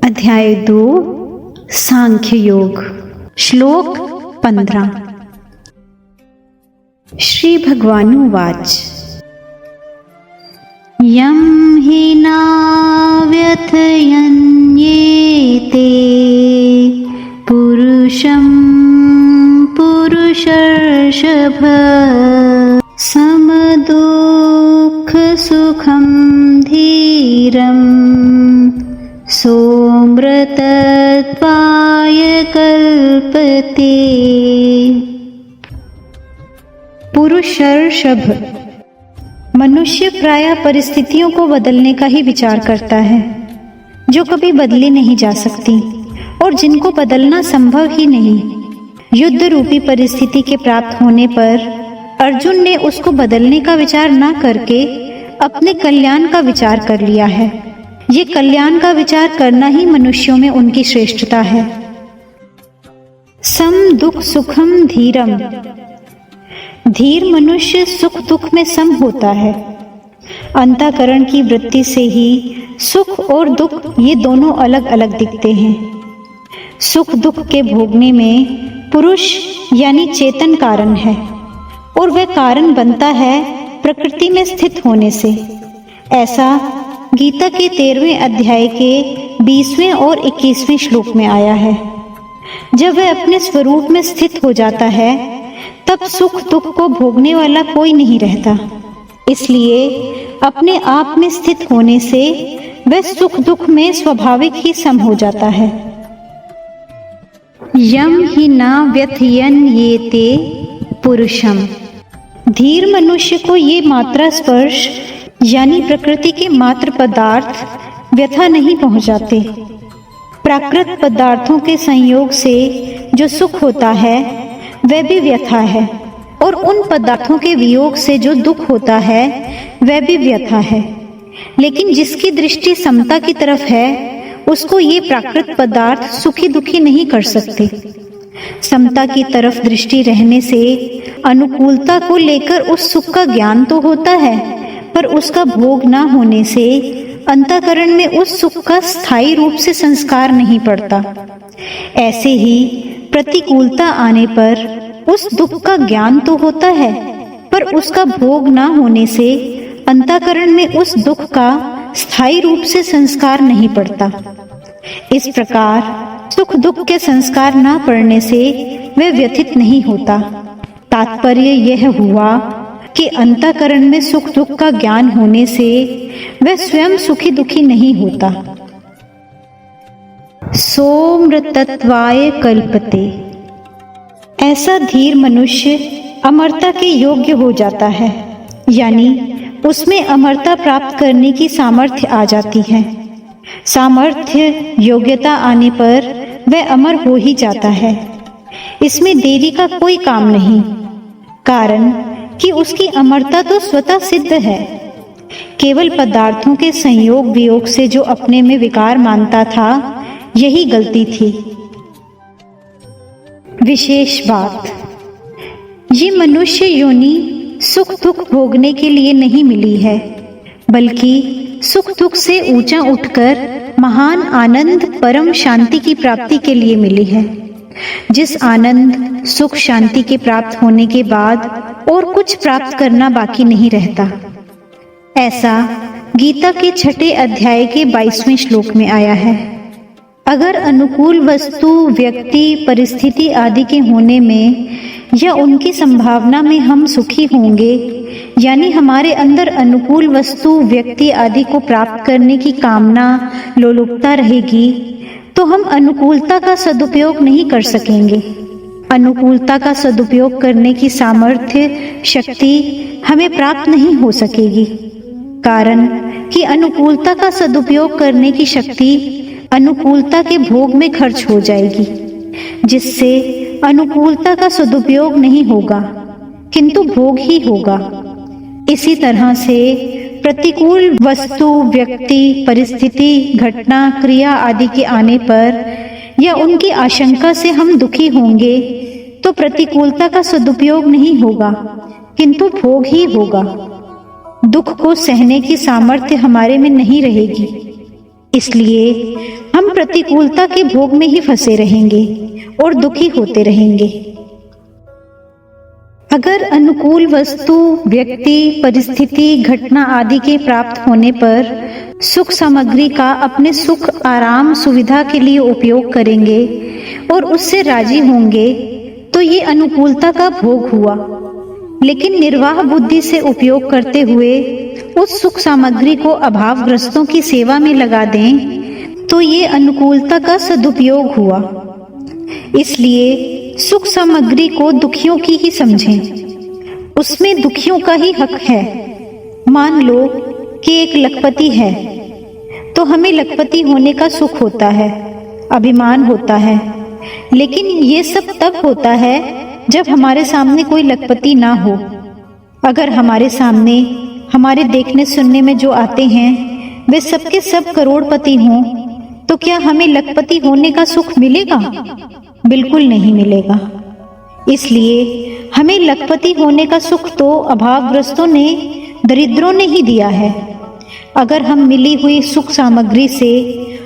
अध्याय 2 सांख्य योग। श्लोक 15। श्री भगवानुवाच यं हि न व्यथयन्येते पुरुषं पुरुषर्षभ समदुःखसुखं धीरम् सोऽमृतत्वाय कल्पते। पुरुषर्षभ। मनुष्य प्रायः परिस्थितियों को बदलने का ही विचार करता है, जो कभी बदली नहीं जा सकती और जिनको बदलना संभव ही नहीं। युद्ध रूपी परिस्थिति के प्राप्त होने पर अर्जुन ने उसको बदलने का विचार न करके अपने कल्याण का विचार कर लिया है। ये कल्याण का विचार करना ही मनुष्यों में उनकी श्रेष्ठता है। सम दुख सुखम धीरम। धीर मनुष्य सुख दुख में सम होता है। अंतःकरण की वृत्ति से ही सुख और दुख ये दोनों अलग अलग दिखते हैं। सुख दुख के भोगने में पुरुष यानी चेतन कारण है और वह कारण बनता है प्रकृति में स्थित होने से। ऐसा गीता के 13वें अध्याय के 20वें और 21वें श्लोक में आया है। जब वह अपने स्वरूप में स्थित हो जाता है तब सुख दुख को भोगने वाला कोई नहीं रहता। इसलिए अपने आप में स्थित होने से वह सुख दुख में स्वाभाविक ही सम हो जाता है। यम हि न व्यथयन्येते पुरुषम। धीर मनुष्य को ये मात्रा स्पर्श यानी प्रकृति के मात्र पदार्थ व्यथा नहीं पहुंचाते। प्राकृत पदार्थों के संयोग से जो सुख होता है वह भी व्यथा है और उन पदार्थों के वियोग से जो दुख होता है वह भी व्यथा है। लेकिन जिसकी दृष्टि समता की तरफ है उसको ये प्राकृत पदार्थ सुखी दुखी नहीं कर सकते। समता की तरफ दृष्टि रहने से अनुकूलता को लेकर उस सुख का ज्ञान तो होता है, पर उसका भोग न होने से अंतःकरण में उस सुख का स्थायी रूप से संस्कार नहीं पड़ता। ऐसे ही प्रतिकूलता आने पर उस दुख का ज्ञान तो होता है, पर उसका भोग न होने से अंतःकरण में उस दुख का स्थायी रूप से संस्कार नहीं पड़ता। इस प्रकार सुख दुख के संस्कार न पड़ने से वह व्यथित नहीं होता। तात्पर्य यह हुआ कि अंतःकरण में सुख दुख का ज्ञान होने से वह स्वयं सुखी दुखी नहीं होता। सोऽमृतत्वाय कल्पते। ऐसा धीर मनुष्य अमरता के योग्य हो जाता है, यानी उसमें अमरता प्राप्त करने की सामर्थ्य आ जाती है। सामर्थ्य योग्यता आने पर वह अमर हो ही जाता है। इसमें देरी का कोई काम नहीं, कारण कि उसकी अमरता तो स्वतः सिद्ध है। केवल पदार्थों के संयोग वियोग से जो अपने में विकार मानता था, यही गलती थी। विशेष बात, ये मनुष्य योनि सुख दुख भोगने के लिए नहीं मिली है, बल्कि सुख दुख से ऊंचा उठकर महान आनंद परम शांति की प्राप्ति के लिए मिली है। जिस आनंद सुख शांति के प्राप्त होने के बाद और कुछ प्राप्त करना बाकी नहीं रहता। ऐसा गीता के 6ठे अध्याय के 22वें श्लोक में आया है। अगर अनुकूल वस्तु व्यक्ति परिस्थिति आदि के होने में या उनकी संभावना में हम सुखी होंगे, यानी हमारे अंदर अनुकूल वस्तु व्यक्ति आदि को प्राप्त करने की कामना लोलुपता रहेगी, तो हम अनुकूलता का सदुपयोग नहीं कर सकेंगे। अनुकूलता का सदुपयोग करने की सामर्थ्य शक्ति हमें प्राप्त नहीं हो सकेगी, कारण कि अनुकूलता का सदुपयोग करने की शक्ति अनुकूलता के भोग में खर्च हो जाएगी, जिससे अनुकूलता का सदुपयोग नहीं होगा किंतु भोग ही होगा। इसी तरह से प्रतिकूल वस्तु व्यक्ति परिस्थिति घटना क्रिया आदि के आने पर या उनकी आशंका से हम दुखी होंगे तो प्रतिकूलता का सदुपयोग नहीं होगा, किंतु भोग ही होगा। दुख को सहने की सामर्थ्य हमारे में नहीं रहेगी, इसलिए हम प्रतिकूलता के भोग में ही फंसे रहेंगे और दुखी होते रहेंगे। अगर अनुकूल वस्तु, व्यक्ति, परिस्थिति, घटना आदि के प्राप्त होने पर सुख सामग्री का अपने सुख, आराम, सुविधा के लिए उपयोग करेंगे और उससे राजी होंगे तो ये अनुकूलता का भोग हुआ। लेकिन निर्वाह बुद्धि से उपयोग करते हुए उस सुख सामग्री को अभावग्रस्तों की सेवा में लगा दें तो ये अनुकूलता का सदुपयोग हुआ। इसलिए सुख सामग्री को दुखियों की ही समझें, उसमें दुखियों का ही हक है। मान लो कि एक लखपति है तो हमें लखपति होने का सुख होता है, अभिमान होता है, लेकिन ये सब तब होता है जब हमारे सामने कोई लखपति ना हो। अगर हमारे सामने हमारे देखने सुनने में जो आते हैं वे सबके सब करोड़पति हों तो क्या हमें लखपति होने का सुख मिलेगा? बिल्कुल नहीं मिलेगा। इसलिए हमें लखपति होने का सुख तो अभावग्रस्तों ने, दरिद्रों ने ही दिया है। अगर हम मिली हुई सुख सामग्री से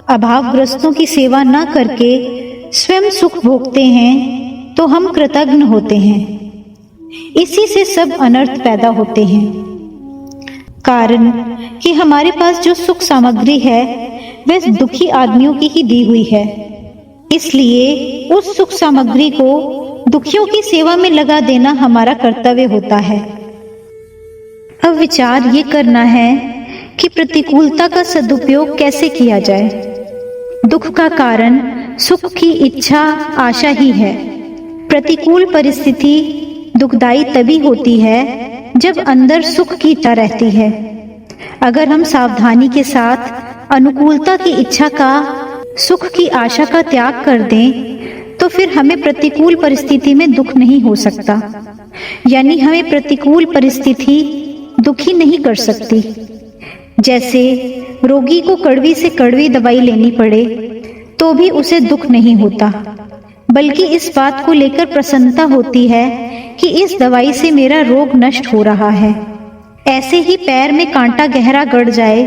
अभावग्रस्तों की सेवा न करके स्वयं सुख भोगते हैं तो हम कृतघ्न होते हैं। इसी से सब अनर्थ पैदा होते हैं। कारण कि हमारे पास जो सुख सामग्री है वह दुखी आदमियों की ही दी हुई है, इसलिए उस सुख सामग्री को दुखियों की सेवा में लगा देना हमारा कर्तव्य होता है। अब विचार ये करना है कि प्रतिकूलता का सदुपयोग कैसे किया जाए। दुख का कारण सुख की इच्छा, आशा ही है। प्रतिकूल परिस्थिति दुखदाई तभी होती है जब अंदर सुख की इच्छा रहती है। अगर हम सावधानी के साथ अनुकूलता की इच्छा का, सुख की आशा का त्याग कर दें तो फिर हमें प्रतिकूल परिस्थिति में दुख नहीं हो सकता, यानी हमें प्रतिकूल परिस्थिति दुखी नहीं कर सकती। जैसे रोगी को कड़वी से कड़वी दवाई लेनी पड़े तो भी उसे दुख नहीं होता, बल्कि इस बात को लेकर प्रसन्नता होती है कि इस दवाई से मेरा रोग नष्ट हो रहा है। ऐसे ही पैर में कांटा गहरा गड़ जाए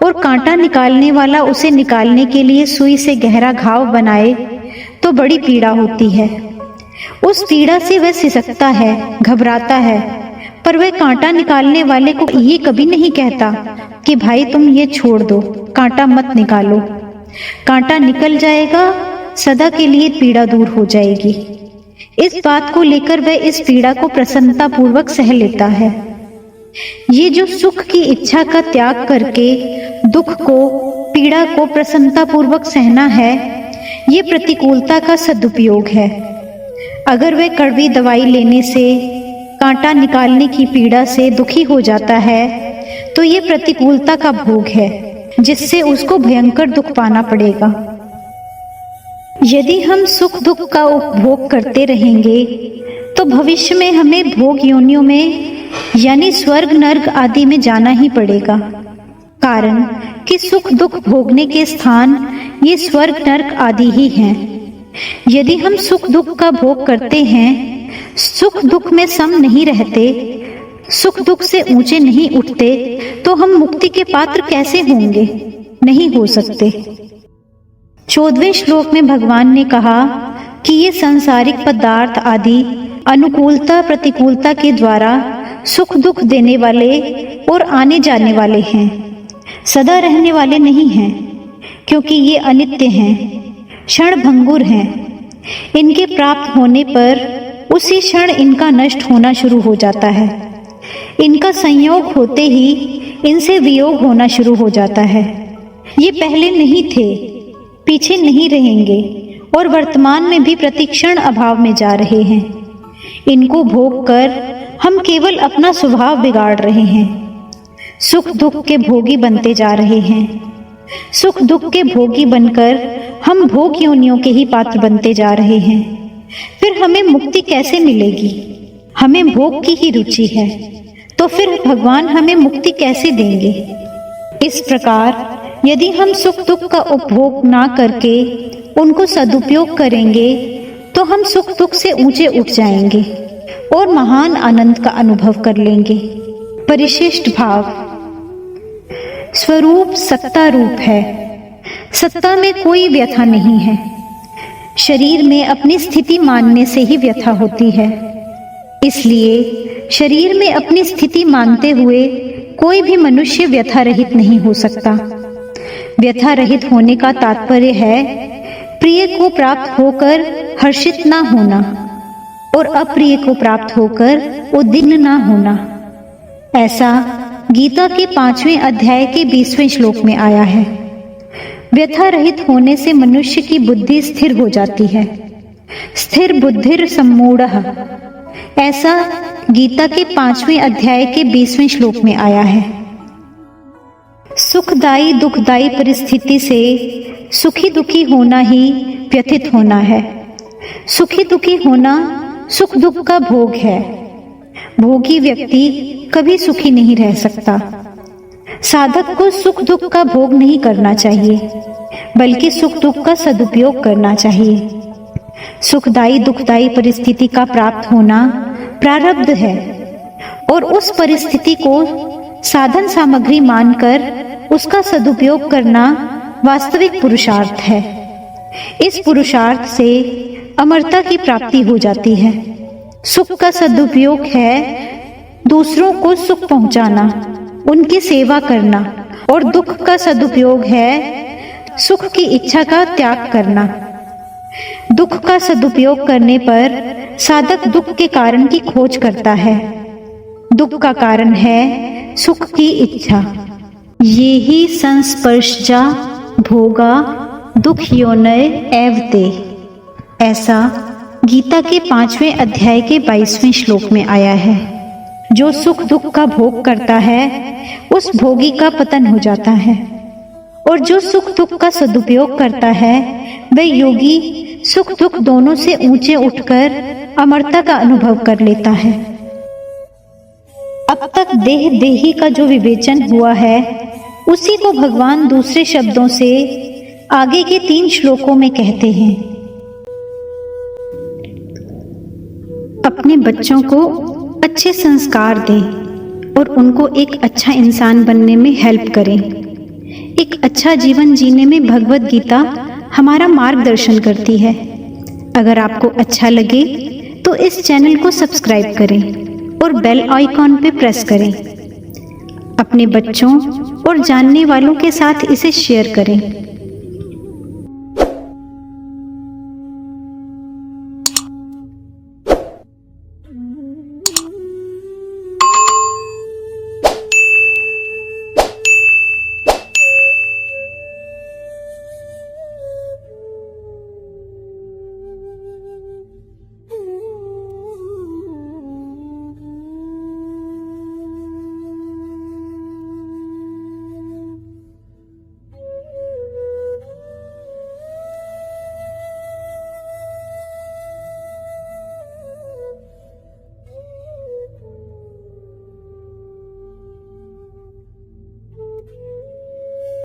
और कांटा निकालने वाला उसे निकालने के लिए सुई से गहरा घाव बनाए तो बड़ी पीड़ा होती है। उस पीड़ा से वह सिसकता है, घबराता है, पर वह कांटा निकालने वाले को ये कभी नहीं कहता कि भाई तुम ये छोड़ दो, कांटा मत निकालो। कांटा निकल जाएगा, सदा के लिए पीड़ा दूर हो जाएगी। इस बात को लेकर वह इस पीड़ा को प्रसन्नता पूर्वक सह लेता है। ये जो सुख की इच्छा का त्याग करके दुख को, पीड़ा को प्रसन्नता पूर्वक सहना है, ये प्रतिकूलता का सदुपयोग है। अगर वह कड़वी दवाई लेने से, कांटा निकालने की पीड़ा से दुखी हो जाता है तो ये प्रतिकूलता का भोग है, जिससे उसको भयंकर दुख पाना पड़ेगा। यदि हम सुख दुख का उपभोग करते रहेंगे तो भविष्य में हमें भोग योनियों में, यानी स्वर्ग, नर्क आदि में जाना ही पड़ेगा। कारण कि सुख दुख भोगने के स्थान ये स्वर्ग, नर्क आदि ही हैं। यदि हम सुख दुख का भोग करते हैं, सुख दुख में सम नहीं रहते, सुख दुख से ऊंचे नहीं उठते, तो हम मुक्ति के पात्र कैसे होंगे? नहीं हो सकते। 14वें श्लोक में भगवान ने कहा कि ये सांसारिक पदार्थ आदि अनुकूलता प्रतिकूलता के द्वारा सुख दुख देने वाले और आने जाने वाले हैं, सदा रहने वाले नहीं हैं, क्योंकि ये अनित्य हैं, क्षणभंगुर हैं। इनके प्राप्त होने पर उसी क्षण इनका नष्ट होना शुरू हो जाता है। इनका संयोग होते ही इनसे वियोग होना शुरू हो जाता है। ये पहले नहीं थे, पीछे नहीं रहेंगे और वर्तमान में भी प्रतिक्षण अभाव में जा रहे हैं। इनको भोग कर हम केवल अपना स्वभाव बिगाड़ रहे हैं, सुख दुख के भोगी बनते जा रहे हैं। सुख दुख के भोगी बनकर हम भोग योनियों के ही पात्र बनते जा रहे हैं। फिर हमें मुक्ति कैसे मिलेगी? हमें भोग की ही रुचि है, तो फिर भगवान हमें मुक्ति कैसे देंगे? इस प्रकार यदि हम सुख दुख का उपभोग ना करके उनको सदुपयोग करेंगे तो हम सुख दुख से ऊंचे उठ जाएंगे, और महान आनंद का अनुभव कर लेंगे। परिशिष्ट भाव। स्वरूप सत्ता रूप है। सत्ता में कोई व्यथा नहीं है। शरीर में अपनी स्थिति मानने से ही व्यथा होती है। इसलिए शरीर में अपनी स्थिति मानते हुए कोई भी मनुष्य व्यथा रहित नहीं हो सकता। व्यथा रहित होने का तात्पर्य है प्रिय को प्राप्त होकर हर्षित ना होना और अप्रिय को प्राप्त होकर उद्विग्न ना होना। ऐसा गीता के 5वें अध्याय के 20वें श्लोक में आया है। व्यथा रहित होने से मनुष्य की बुद्धि स्थिर हो जाती है। स्थिर बुद्धिर सम्मूढ़ः, ऐसा गीता के 5वें अध्याय के 20वें श्लोक में आया है। सुखदायी दुखदायी परिस्थिति से सुखी दुखी होना ही व्यथित होना है। सुखी दुखी होना सुख दुख का भोग है। भोगी व्यक्ति कभी सुखी नहीं रह सकता। साधक को सुख दुख का भोग नहीं करना चाहिए, बल्कि सुख दुख का सदुपयोग करना चाहिए। सुखदायी दुखदायी परिस्थिति का प्राप्त होना प्रारब्ध है और उस परिस्थिति को साधन सामग्री मानकर उसका सदुपयोग करना वास्तविक पुरुषार्थ है। इस पुरुषार्थ से अमरता की प्राप्ति हो जाती है। सुख का सदुपयोग है दूसरों को सुख पहुंचाना, उनकी सेवा करना, और दुख का सदुपयोग है सुख की इच्छा का त्याग करना। दुख का सदुपयोग करने पर साधक दुख के कारण की खोज करता है। दुख का कारण है सुख की इच्छा। ये ही संस्पर्शजा भोगा दुख योनय एव ते, ऐसा गीता के 5वें अध्याय के 22वें श्लोक में आया है। जो सुख दुख का भोग करता है उस भोगी का पतन हो जाता है, और जो सुख दुख का सदुपयोग करता है वह योगी सुख दुख दोनों से ऊंचे उठकर अमरता का अनुभव कर लेता है। अब तक देह देही का जो विवेचन हुआ है उसी को भगवान दूसरे शब्दों से आगे के 3 श्लोकों में कहते हैं। अपने बच्चों को अच्छे संस्कार दें और उनको एक अच्छा इंसान बनने में हेल्प करें। एक अच्छा जीवन जीने में भगवत गीता हमारा मार्गदर्शन करती है। अगर आपको अच्छा लगे तो इस चैनल को सब्सक्राइब करें और बेल आइकॉन पे प्रेस करें। अपने बच्चों और जानने वालों के साथ इसे शेयर करें।